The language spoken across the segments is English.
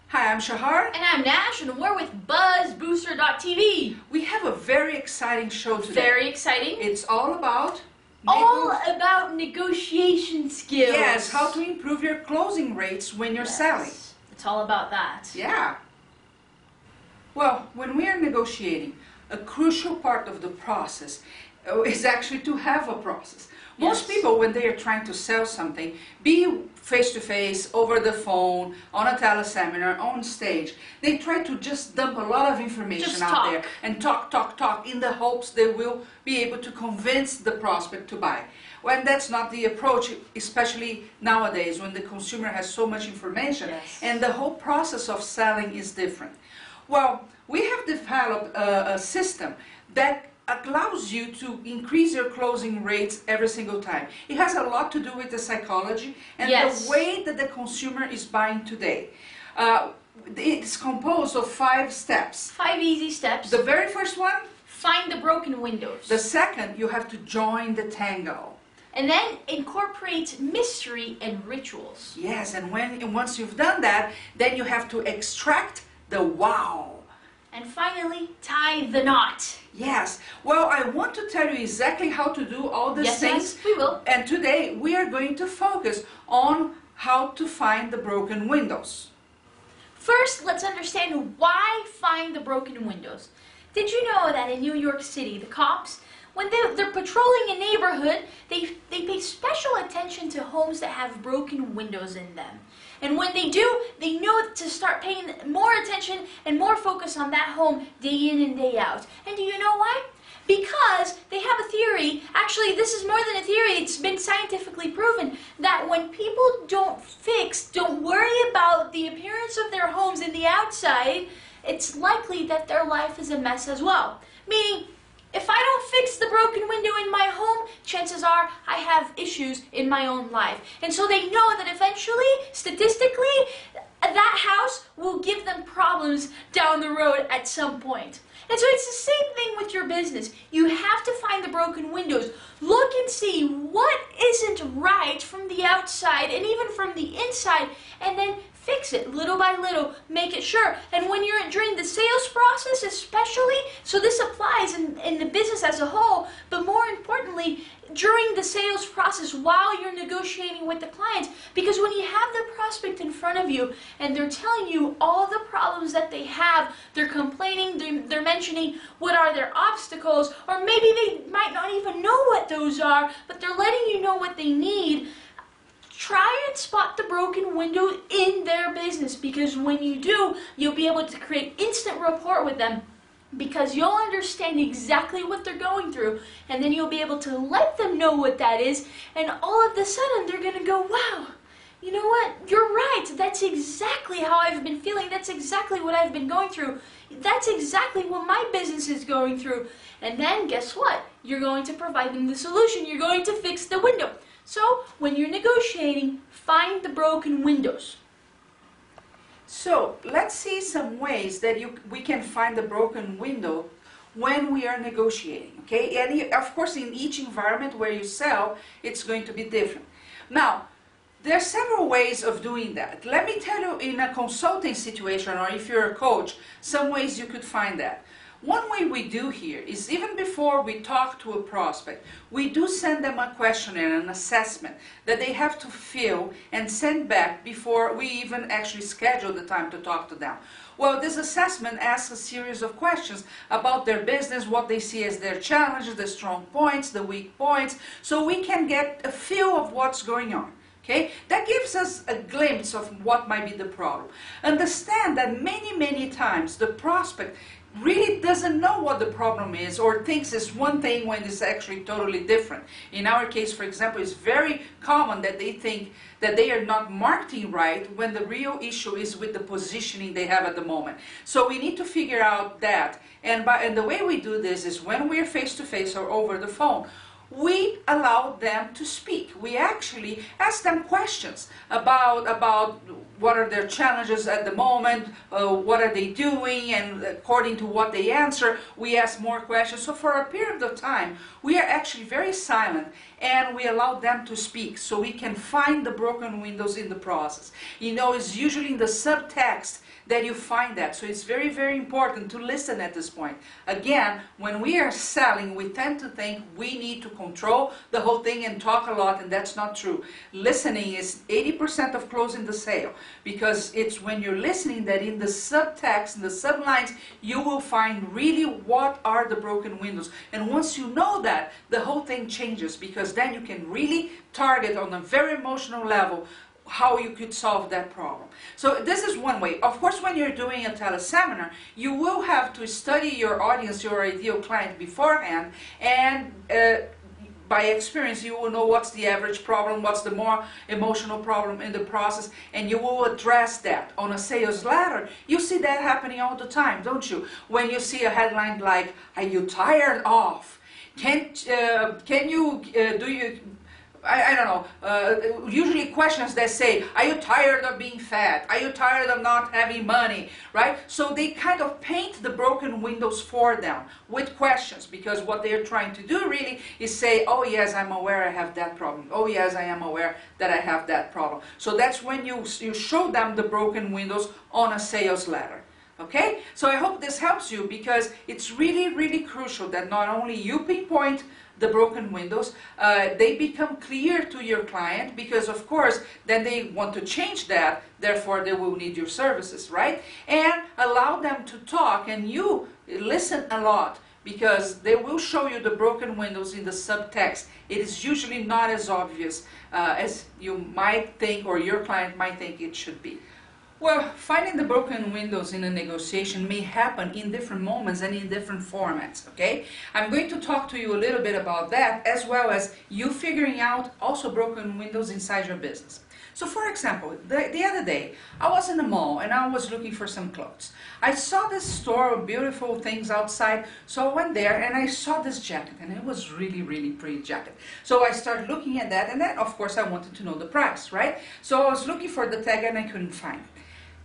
Hi, I'm Shahar. And I'm Nash, and we're with BuzzBooster TV. We have a very exciting show today. Very exciting. It's all about negotiation skills. Yes, how to improve your closing rates when you're selling. It's all about that. Yeah. Well, when we are negotiating, a crucial part of the process is actually to have a process. Most people, when they are trying to sell something, be face-to-face, over the phone, on a teleseminar, on stage, they try to just dump a lot of information out there and talk in the hopes they will be able to convince the prospect to buy. When that's not the approach, especially nowadays when the consumer has so much information and the whole process of selling is different. Well, we have developed a system that allows you to increase your closing rates every single time. It has a lot to do with the psychology and the way that the consumer is buying today. It's composed of 5 steps. 5 easy steps. The very first one? Find the broken windows. The second, you have to join the tango. And then incorporate mystery and rituals. Yes, and once you've done that, then you have to extract the wow. And finally, tie the knot. Yes. Well, I want to tell you exactly how to do all these things. Yes, we will. And today we are going to focus on how to find the broken windows. First, let's understand why find the broken windows. Did you know that in New York City, the cops, when they're patrolling a neighborhood, they pay special attention to homes that have broken windows in them. And when they do, they know to start paying more attention and more focus on that home day in and day out. And do you know why? Because they have a theory, actually this is more than a theory, it's been scientifically proven, that when people don't worry about the appearance of their homes in the outside, it's likely that their life is a mess as well. Meaning, if I don't fix the broken window in my home, chances are I have issues in my own life. And so they know that eventually, statistically, that house will give them problems down the road at some point. And so it's the same thing with your business. You have to find the broken windows. Look and see what isn't right from the outside and even from the inside, and then fix it little by little, make it sure. And when you're during the sales process especially, so this applies in the business as a whole, but more importantly, during the sales process while you're negotiating with the clients, because when you have the prospect in front of you and they're telling you all the problems that they have, they're complaining, they're mentioning what are their obstacles, or maybe they might not even know what those are, but they're letting you know what they need. Try and spot the broken window in their business, because when you do, you'll be able to create instant rapport with them, because you'll understand exactly what they're going through, and then you'll be able to let them know what that is, and all of a sudden they're going to go, wow, you know what, you're right, that's exactly how I've been feeling, that's exactly what I've been going through, that's exactly what my business is going through. And then guess what, you're going to provide them the solution, you're going to fix the window. So, when you're negotiating, find the broken windows. So, let's see some ways that we can find the broken window when we are negotiating, okay? And of course, in each environment where you sell, it's going to be different. Now, there are several ways of doing that. Let me tell you, in a consulting situation, or if you're a coach, some ways you could find that. One way we do here is, even before we talk to a prospect, we do send them a questionnaire, an assessment that they have to fill and send back before we even actually schedule the time to talk to them. Well, this assessment asks a series of questions about their business, what they see as their challenges, the strong points, the weak points, so we can get a feel of what's going on. Okay? That gives us a glimpse of what might be the problem. Understand that many times the prospect really doesn't know what the problem is, or thinks it's one thing when it's actually totally different. In our case, for example, it's very common that they think that they are not marketing right when the real issue is with the positioning they have at the moment. So we need to figure out that. And the way we do this is when we're face-to-face or over the phone, we allow them to speak. We actually ask them questions about what are their challenges at the moment, what are they doing, and according to what they answer, we ask more questions. So for a period of time, we are actually very silent, and we allow them to speak so we can find the broken windows in the process. You know, it's usually in the subtext that you find that. So it's very, very important to listen at this point. Again, when we are selling, we tend to think we need to control the whole thing and talk a lot, and that's not true. Listening is 80% of closing the sale, because it's when you're listening that in the subtext, in the sublines, you will find really what are the broken windows. And once you know that, the whole thing changes, because then you can really target on a very emotional level how you could solve that problem. So this is one way. Of course, when you're doing a teleseminar, you will have to study your audience, your ideal client beforehand, and by experience you will know what's the average problem, what's the more emotional problem in the process, and you will address that. On a sales letter, you see that happening all the time, don't you? When you see a headline like, "Are you tired of? I don't know, usually questions that say, "Are you tired of being fat? Are you tired of not having money?" Right? So they kind of paint the broken windows for them with questions, because what they're trying to do really is say, "Oh yes, I'm aware I have that problem. Oh yes, I am aware that I have that problem." So that's when you show them the broken windows on a sales letter. Okay? So I hope this helps you, because it's really, really crucial that not only you pinpoint the broken windows, they become clear to your client, because of course then they want to change that, therefore they will need your services, right? And allow them to talk, and you listen a lot, because they will show you the broken windows in the subtext. It is usually not as obvious as you might think, or your client might think it should be. Well, finding the broken windows in a negotiation may happen in different moments and in different formats, okay? I'm going to talk to you a little bit about that, as well as you figuring out also broken windows inside your business. So for example, the other day, I was in the mall and I was looking for some clothes. I saw this store of beautiful things outside, so I went there and I saw this jacket, and it was really, really pretty jacket. So I started looking at that, and then of course I wanted to know the price, right? So I was looking for the tag and I couldn't find it.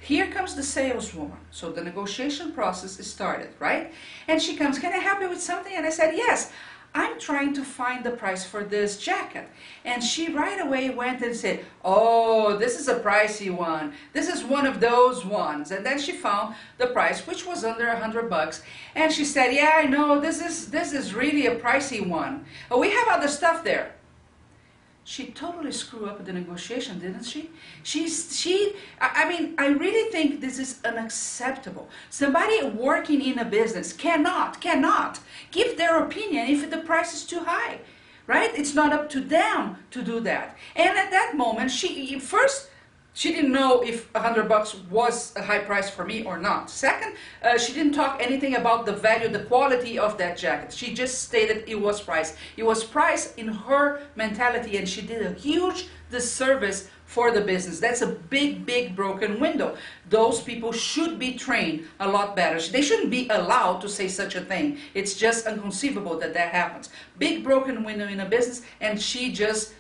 Here comes the saleswoman. So the negotiation process is started, right? And she comes, "Can I help you with something?" And I said, "Yes, I'm trying to find the price for this jacket." And she right away went and said, "Oh, this is a pricey one. This is one of those ones." And then she found the price, which was under $100. And she said, "Yeah, I know, this is really a pricey one. We have other stuff there." She totally screwed up the negotiation, didn't she? I mean, I really think this is unacceptable. Somebody working in a business cannot give their opinion if the price is too high, right? It's not up to them to do that. And at that moment, she didn't know if $100 was a high price for me or not. Second, she didn't talk anything about the value, the quality of that jacket. She just stated it was priced. It was priced in her mentality, and she did a huge disservice for the business. That's a big, big broken window. Those people should be trained a lot better. They shouldn't be allowed to say such a thing. It's just inconceivable that that happens. Big broken window in a business, and she just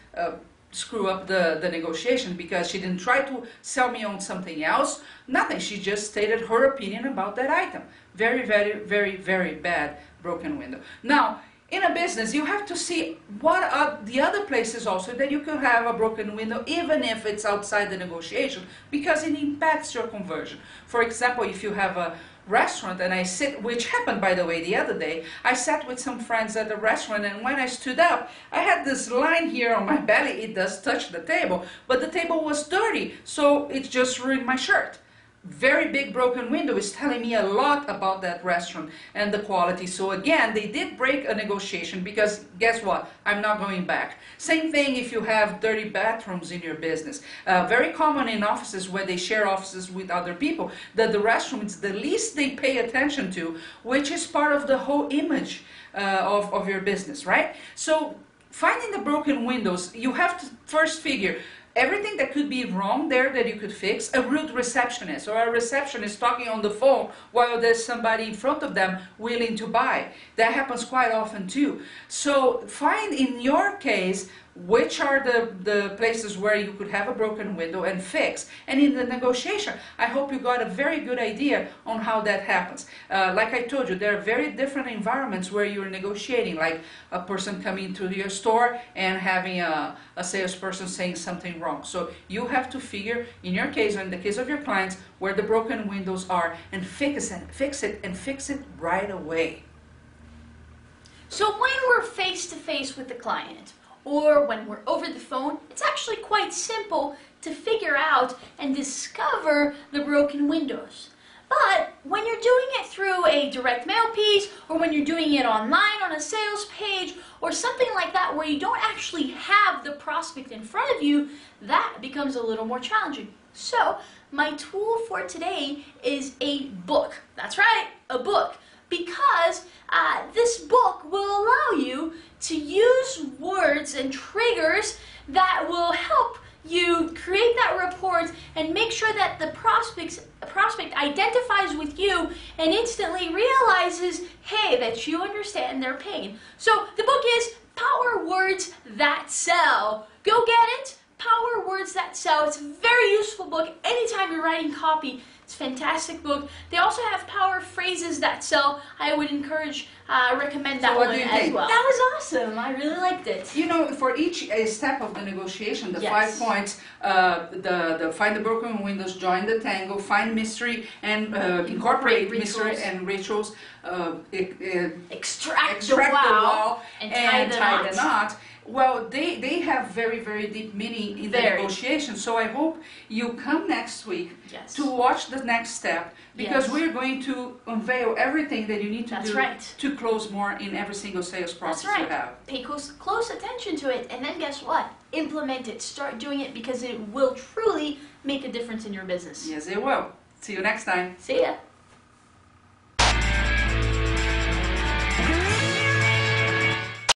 screw up the negotiation, because she didn't try to sell me on something else, nothing. She just stated her opinion about that item. Very, very, very, very bad broken window. Now, in a business, you have to see what are the other places also that you could have a broken window, even if it's outside the negotiation, because it impacts your conversion. For example, if you have a restaurant and I sit, which happened by the way the other day, I sat with some friends at the restaurant, and when I stood up, I had this line here on my belly. It does touch the table, but the table was dirty, so it just ruined my shirt. Very big broken window is telling me a lot about that restaurant and the quality. So again, they did break a negotiation, because guess what? I'm not going back. Same thing if you have dirty bathrooms in your business. Very common in offices where they share offices with other people, that the restroom is the least they pay attention to, which is part of the whole image of your business, right? So finding the broken windows, you have to first figure, everything that could be wrong there that you could fix. A rude receptionist or a receptionist talking on the phone while there's somebody in front of them willing to buy. That happens quite often too. So find in your case which are the places where you could have a broken window and fix. And in the negotiation, I hope you got a very good idea on how that happens. Like I told you, there are very different environments where you're negotiating, like a person coming to your store and having a salesperson saying something wrong. So you have to figure, in your case or in the case of your clients, where the broken windows are and fix it right away. So when we're face to face with the client, or when we're over the phone, it's actually quite simple to figure out and discover the broken windows. But when you're doing it through a direct mail piece, or when you're doing it online on a sales page, or something like that where you don't actually have the prospect in front of you, that becomes a little more challenging. So my tool for today is a book. That's right, a book. Because this book will allow you to use words and triggers that will help you create that rapport and make sure that the prospect identifies with you and instantly realizes, hey, that you understand their pain. So the book is Power Words That Sell. Go get it. Power Words That Sell. It's a very useful book anytime you're writing copy. It's a fantastic book. They also have Power Phrases That Sell. I would recommend that one as well. That was awesome. I really liked it. You know, for each step of the negotiation, the 5 points, find the broken windows, join the tango, find mystery, and incorporate mystery and rituals, extract the wow, and tie the knot. Well, they have very, very deep meaning in the negotiation, so I hope you come next week to watch the next step, because we're going to unveil everything that you need to do to close more in every single sales process you have. Pay close attention to it, and then guess what? Implement it. Start doing it, because it will truly make a difference in your business. Yes, it will. See you next time. See ya.